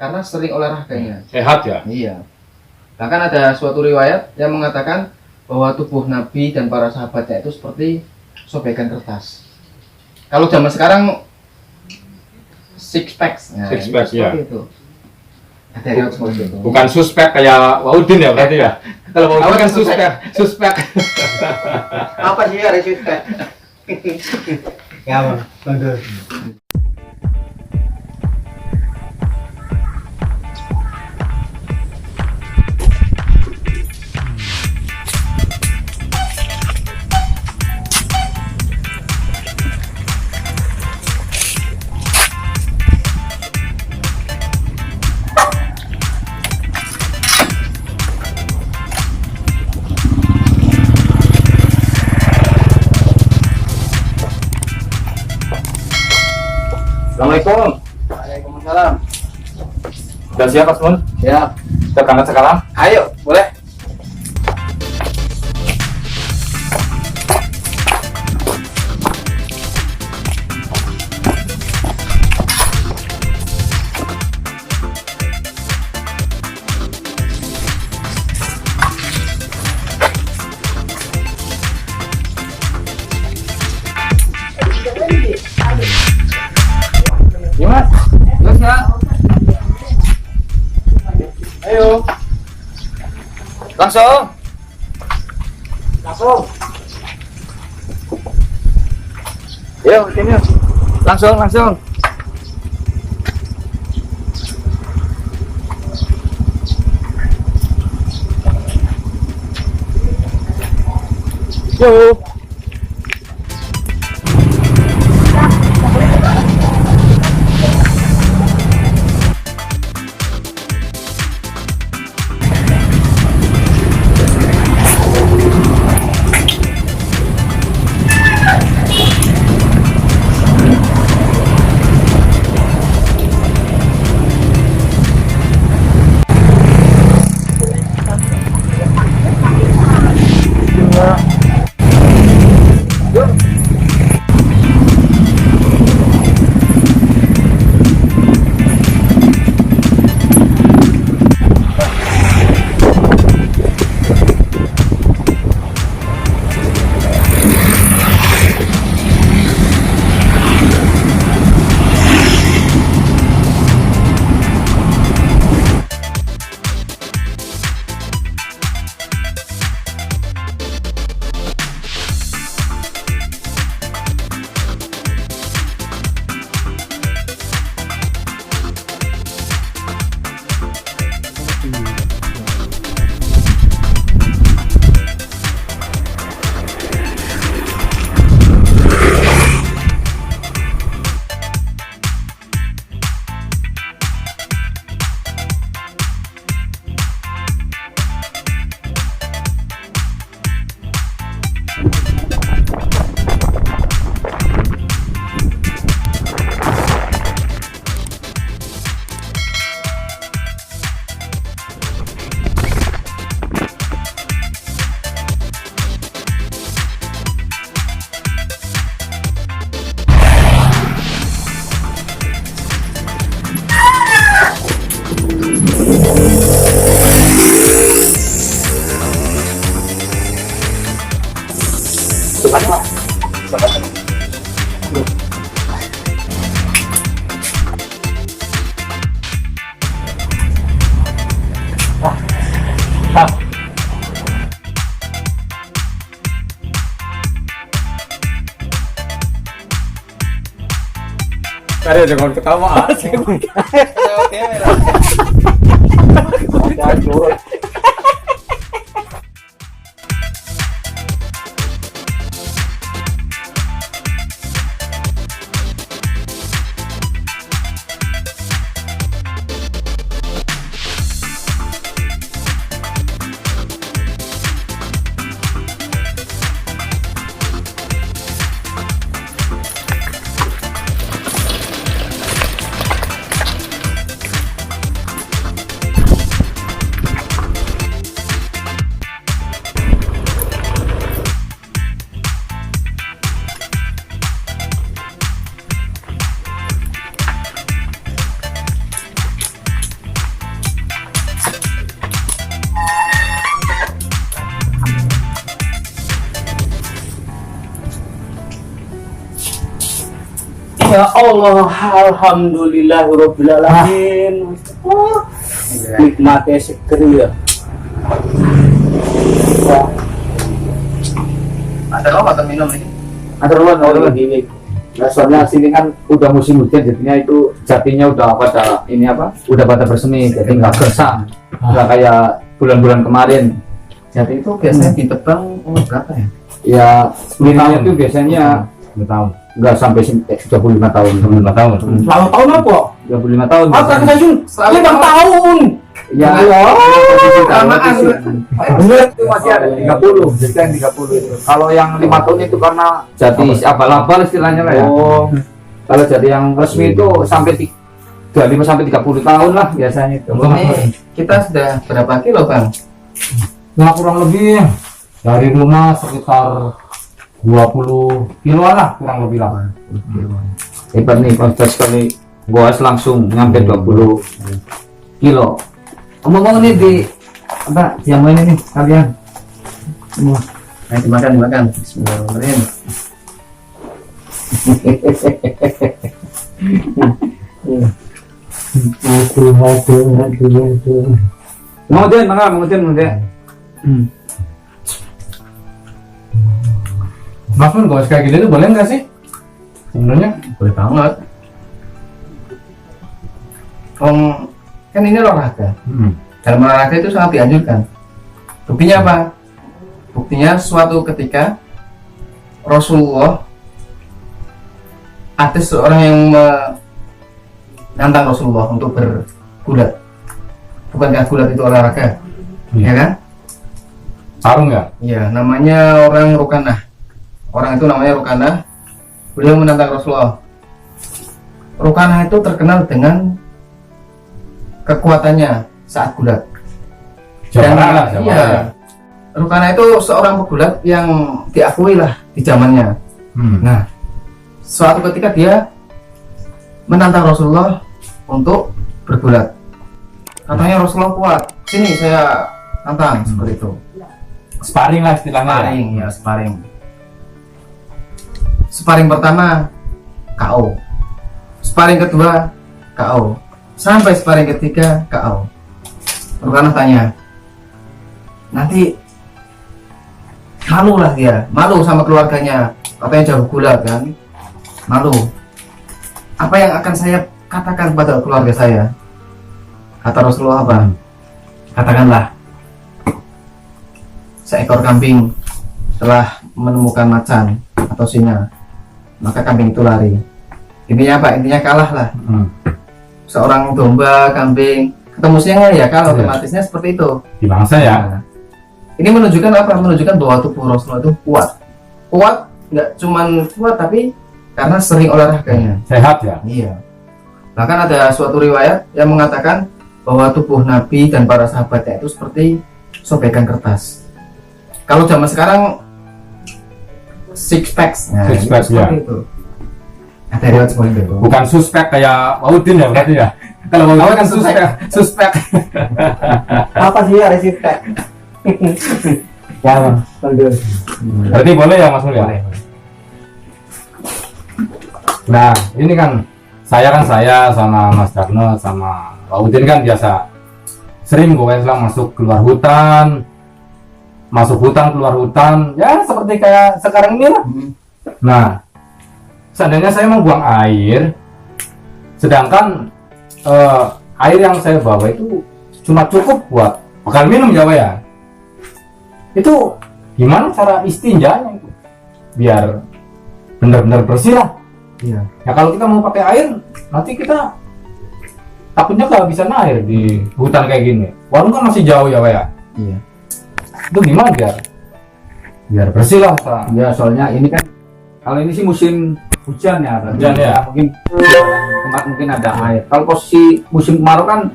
karena sering olahraganya. Sehat ya? Iya. Bahkan ada suatu riwayat yang mengatakan bahwa tubuh Nabi dan para sahabatnya itu seperti sobekan kertas. Kalau zaman sekarang six packs, nah, Six pack, ya. itu. Ada yang seperti itu. Bukan suspek kayak Waudin ya berarti ya? Kalau Waudin kan suspek. Apa sih ada suspek? Ya bang, betul. Assalamualaikum. Waalaikumsalam. Sudah siap Mas Mun? Siap. Kita berangkat sekarang? Ayo, boleh. Iya Mas. Terus ya. Ayo. Langsung. Langsung. Yuk, sini. Langsung, langsung. Yuk. Tadi jangan ketawa. Ya Allah, alhamdulillahirabbil alamin. Nikmatnya seger ya. Ada rom atau minum ini? Ada ruang ini. Nah, soalnya sini kan udah musim hujan, jadinya itu jatinya udah pada ini apa? Udah pada bersemi, jadi nggak gersang, nggak kayak bulan-bulan kemarin. Jati itu biasanya ditebang umur berapa ya? Ya, 10 tahun itu biasanya 10 tahun. nggak sampai 35 tahun. 5 tahun. Selalu tahun apa? 35 tahun. Selalu 5 tahun. Ya, Kelamaan. bener itu masih ada 30, jadi yang 30 itu. Kalau yang 5 tahun itu karena jati abal-abal istilahnya lah ya. Oh, Kalau jati yang resmi itu sampai 25 sampai 30 tahun lah biasanya itu. ini kita sudah berapa kilo bang? Nah, kurang lebih dari rumah sekitar 20 kilo lah kurang lebih lah. Hebat nih proses sekali goes langsung nyampe 20 kilo. Ngomong-ngomong nih di apa yang main ini kalian semua. Nah, dimakan. Bismillahirrahmanirrahim. Mau den. Mas Pun goes kayak gini tuh boleh nggak sih? Sebenarnya Boleh banget. Kan ini olahraga. Dalam olahraga itu sangat dianjurkan. Buktinya apa? Buktinya suatu ketika Rasulullah ada seorang yang menantang Rasulullah untuk bergulat. Bukankah gulat itu olahraga? Ya kan? sarung ya? Iya, namanya orang Rukanah. Orang itu namanya Rukanah. Beliau menantang Rasulullah. Rukanah itu terkenal dengan kekuatannya saat gulat. Jawara. Iya. Rukanah itu seorang pegulat yang diakui lah di zamannya. Nah, suatu ketika dia menantang Rasulullah untuk bergulat. Katanya Rasulullah kuat. Sini saya tantang seperti itu. Sparring lah istilahnya. Sparring, ya sparring. Sparring pertama KO. Sparring kedua KO. Sampai sparring ketiga KO. Rukanah tanya, nanti malu lah dia, malu sama keluarganya, katanya jago gulat kan, malu. Apa yang akan saya katakan pada keluarga saya? Kata Rasulullah apa? Katakanlah, seekor kambing telah menemukan macan atau singa, maka kambing itu lari. Intinya apa? Intinya kalah lah. Seorang domba, kambing ketemu singa ya kalah, otomatisnya seperti itu. Di bangsa ya. Nah, ini menunjukkan apa? Menunjukkan bahwa tubuh Rasulullah itu kuat. Kuat nggak cuman kuat tapi karena sering olahraganya. Sehat ya. Iya. Bahkan ada suatu riwayat yang mengatakan bahwa tubuh Nabi dan para sahabatnya itu seperti sobekan kertas. Kalau zaman sekarang six packs, nah, Six pack, seperti itu. Ada riwayat seperti itu. Bukan suspek kayak Waudin ya berarti ya. Kalau Waudin kan suspek. Apa sih ada sih teh? Ya, Berarti boleh ya Mas Mul ya? Boleh. Nah, ini kan saya sama Mas Darno sama Waudin kan biasa sering gue lah masuk keluar hutan, keluar hutan, ya seperti kayak sekarang ini lah. Nah, seandainya saya mau buang air, sedangkan air yang saya bawa itu cuma cukup buat bekal minum Jawa ya, itu gimana cara istinjanya itu biar benar-benar bersih lah. Iya. Ya kalau kita mau pakai air, nanti kita takutnya kehabisan air di hutan kayak gini. Warung kan masih jauh ya Pak ya. Iya. Itu gimana biar bersih lah Pak. Ya soalnya ini kan kalau ini sih musim hujan ya, Hujan ya. mungkin tempat mungkin ada air. Kalau posisi musim kemarau kan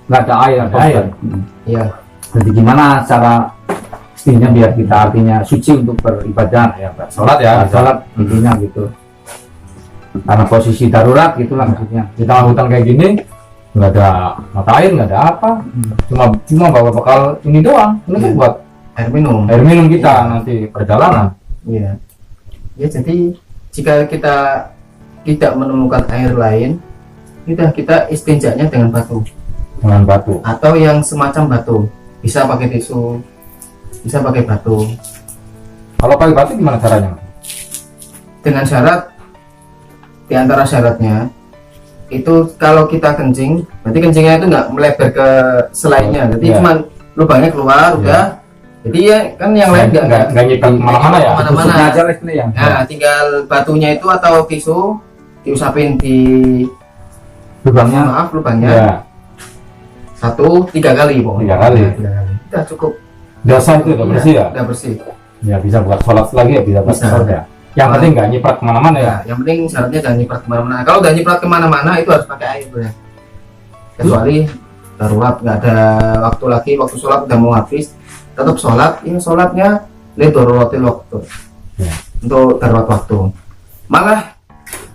nggak ada air. Nggak ada air. Iya. Jadi gimana cara pastinya biar kita artinya suci untuk beribadah Ya, Pak. Sholat ya. sholat intinya gitu. Karena posisi darurat gitulah maksudnya. Di tengah hutan kayak gini nggak ada mata air, nggak ada apa. Cuma bawa bekal ini doang. Ini kan buat Air minum. air minum kita Iya. nanti perjalanan. Iya. Ya jadi jika kita tidak menemukan air lain, kita istinjanya dengan batu Dengan batu. atau yang semacam batu. Bisa pakai tisu, bisa pakai batu. Kalau pakai batu gimana caranya? Dengan syarat, di antara syaratnya itu kalau kita kencing, berarti kencingnya itu nggak melebar ke selainnya, jadi Iya. cuman lubangnya keluar udah. Jadi ya kan yang lain nggak nyikat kemana-mana ya? kemana-mana. Tusuknya aja lah ini ya. Nah, tinggal batunya itu atau tisu diusapin di Lubangnya lubangnya Ya, 3 kali pokoknya. 3 kali. 3 kali. Udah cukup. biasa itu udah bersih ya? Udah bersih. Ya bisa buat sholat lagi ya, bisa buat Bisa. sholat ya. Yang penting nggak nyiprat kemana-mana ya. Ya, yang penting syaratnya jangan nyiprat kemana-mana. Kalau udah nyiprat kemana-mana itu harus pakai air, Bro. Kecuali darurat, nggak ada waktu lagi, waktu sholat udah mau habis, tetap sholat. Ini sholatnya lidororotil waktu. Ya. Untuk darurat waktu. Malah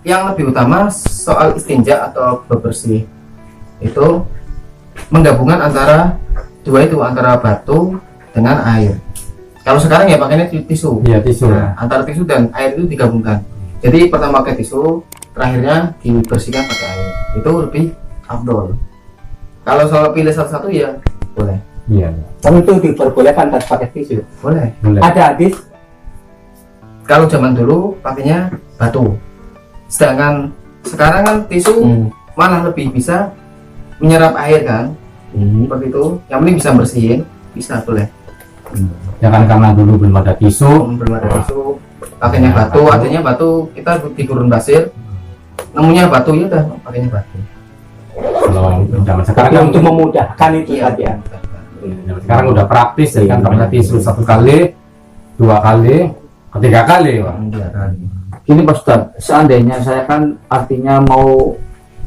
yang lebih utama soal istinja atau bebersih itu menggabungkan antara dua itu, antara batu dengan air. Kalau sekarang ya pakainya tisu. Iya, tisu ya. Nah, antara tisu dan air itu digabungkan. Jadi pertama pakai tisu, terakhirnya dibersihkan pakai air. Itu lebih afdol. Kalau soal pilih satu-satu ya boleh. Iya. Tapi itu diperbolehkan tanpa pakai tisu. Boleh. Boleh. Ada hadis Kalau zaman dulu pakainya batu. Sedangkan sekarang kan tisu malah lebih bisa menyerap air kan. Seperti itu. Yang penting bisa bersihin, bisa boleh. Ya kan karena dulu belum ada tisu. Belum ada tisu, pakainya batu, artinya batu kita di gurun pasir. Nemunya batu ya udah pakainya batu. Kalau zaman sekarang tapi kan untuk memudahkan itu Iya. tadi ya. zaman sekarang udah praktis jadi kan pakainya tisu 1 kali, 2 kali, 3 kali. Wah. Iya kan. Gini Pak Ustadz, seandainya saya kan artinya mau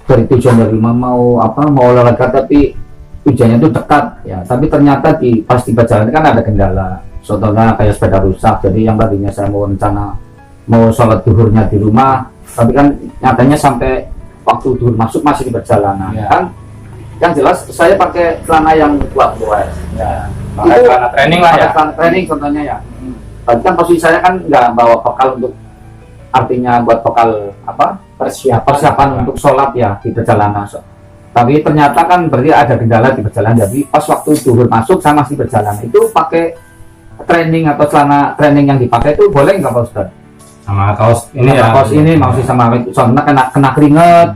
dari tujuan dari rumah mau olahraga tapi tujuannya itu dekat ya, tapi ternyata pas di perjalanan kan ada kendala, contohnya kayak sepeda rusak. Jadi yang tadinya saya mau rencana mau sholat duhurnya di rumah, tapi kan nyatanya sampai waktu duhur masuk masih di perjalanan. Ya. Kan yang jelas saya pakai celana yang buat Ya. Itu Karena training lah ya. pakai celana training contohnya ya. Berarti kan posisi saya kan nggak bawa bekal untuk, artinya buat bekal persiapan untuk sholat ya di perjalanan. Tapi ternyata kan berarti ada kendala di perjalanan. Jadi pas waktu duhur masuk saya masih berjalan. Itu pakai training atau celana training yang dipakai itu boleh nggak Pak Ustadz? Sama kaos ini ya. Kaos ini masih sama, soalnya kena keringet.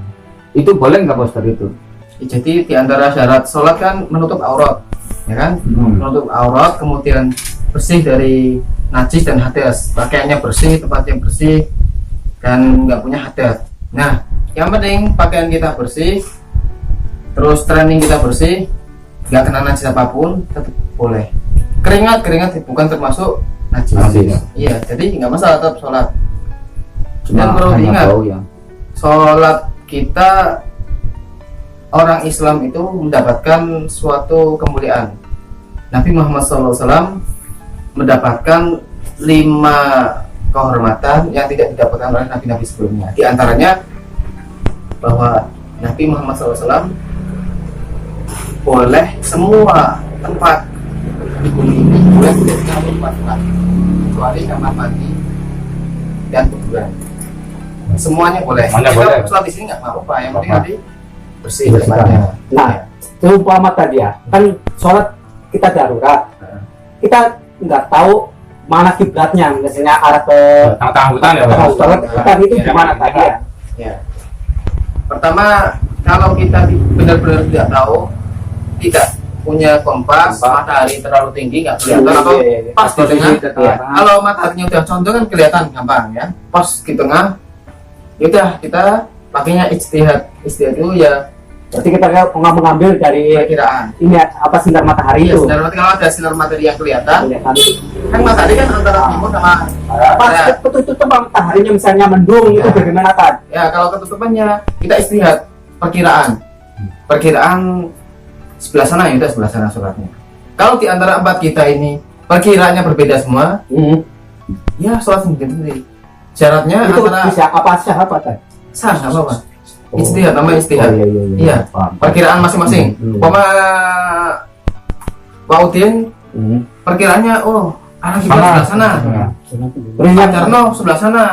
Itu boleh nggak Pak Ustadz itu? Jadi di antara syarat sholat kan menutup aurat, ya kan? Menutup aurat, kemudian bersih dari najis dan hadas, pakaiannya bersih, tempatnya bersih, dan nggak punya hadas. Nah, yang penting pakaian kita bersih, terus training kita bersih, nggak kena najis apapun, tetap boleh. Keringat bukan termasuk najis. Najis. Iya, jadi nggak masalah, tetap sholat. Dan Cuma perlu hanya diingat, bau ya. sholat kita, orang Islam itu mendapatkan suatu kemuliaan. Nabi Muhammad SAW mendapatkan 5 kehormatan yang tidak didapatkan oleh nabi-nabi sebelumnya. Di antaranya bahwa Nabi Muhammad SAW boleh semua tempat di bumi ini boleh dijadikan tempat kecuali kamar mandi dan kuburan. Semuanya boleh. Semuanya Kita boleh. sholat di sini nggak apa-apa, yang penting Apa-apa. nanti bersih Bersih. tempatnya. Nah, seumpama tadi ya, kan sholat kita darurat, kita nggak tahu mana kiblatnya, misalnya arah ke Tengah-tengah hutan ya. Pak? sholat kita itu Ya, gimana ya. tadi ya? Ya. Pertama, kalau kita benar-benar tidak tahu, tidak punya kompas, matahari terlalu tinggi nggak kelihatan atau pas di tengah. Ya. Kalau mataharinya udah condong kan kelihatan gampang ya. Pas di tengah, ya udah kita pakainya ijtihad. Ijtihad itu ya Berarti kita mengambil dari perkiraan. ini ya, apa sinar matahari Iya, itu. sinar matahari, kalau ada sinar matahari yang kelihatan, Kelihatan. kan matahari kan antara timur sama Pas Ya. ketutup mataharinya misalnya mendung itu Ya. bagaimana kan? ya kalau ketutupannya kita istihad perkiraan sebelah sana, ya udah sebelah sana sholatnya. Kalau di antara 4 kita ini perkiraannya berbeda semua, ya sholat sendiri. Syaratnya Itu antara bisa apa kan? sah nggak apa-apa. Istihad, nama istihad. Iya. Iya. Paham. Perkiraan masing-masing. Umpama Pak Udin perkiraannya arah kita sebelah sana. Ya. Terus yang Pak Jarno sebelah sana.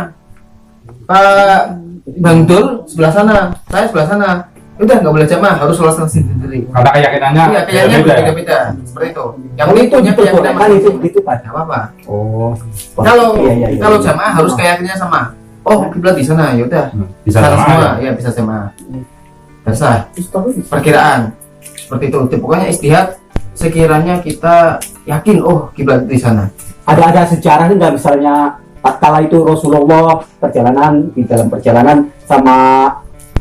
Pak Bang Dul sebelah sana, saya sebelah sana. Udah nggak boleh jamaah, harus sholat sendiri. Karena keyakinannya Iya, kayaknya beda-beda ya? beda-beda. Seperti itu. Yang Kalau penting itu punya keyakinan diperbolehkan itu masing-masing. begitu Pak. Nggak apa-apa. Oh. Kalau Iya. kalau jamaah harus keyakinannya sama. Oh, kiblat di sana, ya udah. Bisa Sana sama semua, ya. ya bisa jamaah. Dasar perkiraan. Seperti itu. Pokoknya istihad sekiranya kita yakin oh kiblat di sana. Ada sejarahnya nggak, misalnya tatkala itu Rasulullah perjalanan di dalam perjalanan sama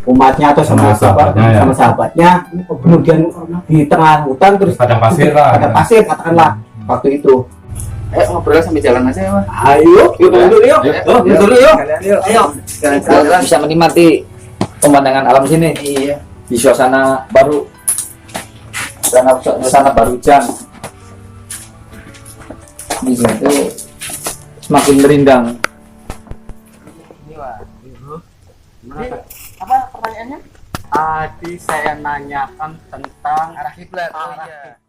umatnya atau sama sahabatnya, ya. sama sahabatnya, kemudian di tengah hutan terus Padang pasir lah. ada pasir katakanlah waktu itu. Ayo ngobrol sambil jalan aja ya, Pak. Ayo, yuk dulu yuk. Dulu yuk. Ayo. Kita bisa menikmati pemandangan alam sini Iya. di suasana baru, suasana baru hujan. Di sini tuh semakin merindang. Apa pertanyaannya? Tadi saya nanyakan tentang Arah kiblat. Oh, iya.